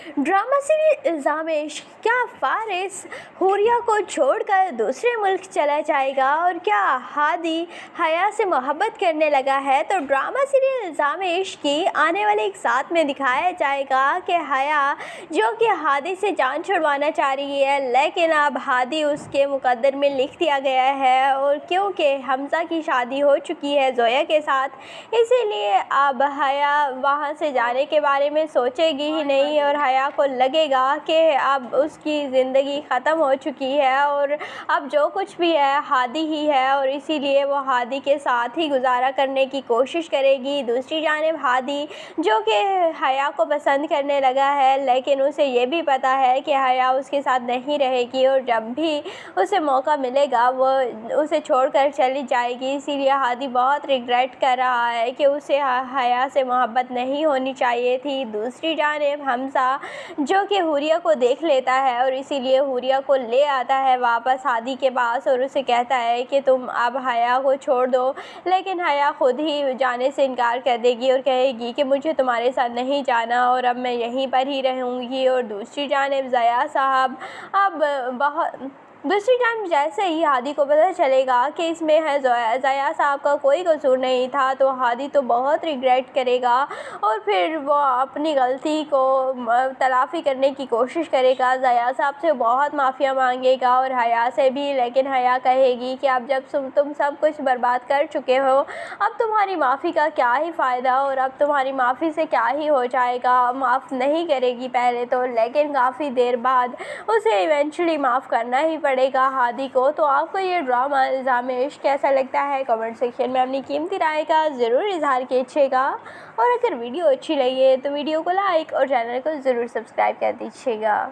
Drama series इल्ज़ाम इश्क, क्या फारिस हुरिया को छोड़कर दूसरे मुल्क चला जाएगा और क्या हादी हया से मोहब्बत करने लगा है। तो ड्रामा सीरीज इल्ज़ाम इश्क की आने वाले एक साथ में दिखाया जाएगा कि हया जो कि हादी से जान छुड़वाना चाह रही है, लेकिन अब हादी उसके मुकद्दर में लिख दिया गया है और क्योंकि हमज़ा की शादी हो चुकी है जोया के साथ, इसीलिए अब हया वहाँ से जाने के बारे में सोचेगी ही नहीं और हया को लगेगा कि अब उसकी ज़िंदगी ख़त्म हो चुकी है और अब जो कुछ भी है हादी ही है और इसीलिए वो हादी के साथ ही गुजारा करने की कोशिश करेगी। दूसरी जानिब हादी जो कि हया को पसंद करने लगा है, लेकिन उसे ये भी पता है कि हया उसके साथ नहीं रहेगी और जब भी उसे मौका मिलेगा वो उसे छोड़कर चली जाएगी। इसीलिए हादी बहुत रिग्रेट कर रहा है कि उसे हया से मोहब्बत नहीं होनी चाहिए थी। दूसरी जानिब हमज़ा जो कि हुरिया को देख लेता है और इसीलिए हुरिया को ले आता है वापस हादी के पास और उसे कहता है कि तुम अब हया को छोड़ दो, लेकिन हया खुद ही जाने से इनकार कर देगी और कहेगी कि मुझे तुम्हारे साथ नहीं जाना और अब मैं यहीं पर ही रहूँगी। और दूसरी जानिब ज़या साहब अब दूसरी टाइम जैसे ही हादी को पता चलेगा कि इसमें है ज़या साहब का कोई कसूर नहीं था, तो हादी तो बहुत रिग्रेट करेगा और फिर वो अपनी गलती को तलाफ़ी करने की कोशिश करेगा। ज़या साहब से बहुत माफ़िया मांगेगा और हया से भी, लेकिन हया कहेगी कि अब जब तुम सब कुछ बर्बाद कर चुके हो, अब तुम्हारी माफ़ी का क्या ही फ़ायदा और अब तुम्हारी माफ़ी से क्या ही हो जाएगा। माफ़ नहीं करेगी पहले तो, लेकिन काफ़ी देर बाद उसे इवेंचुअली माफ़ करना ही पड़ेगा हादी को। तो आपको ये ड्रामा इल्ज़ाम इश्क कैसा लगता है, कमेंट सेक्शन में अपनी कीमती राय का ज़रूर इजहार कीजिएगा और अगर वीडियो अच्छी लगी है तो वीडियो को लाइक और चैनल को ज़रूर सब्सक्राइब कर दीजिएगा।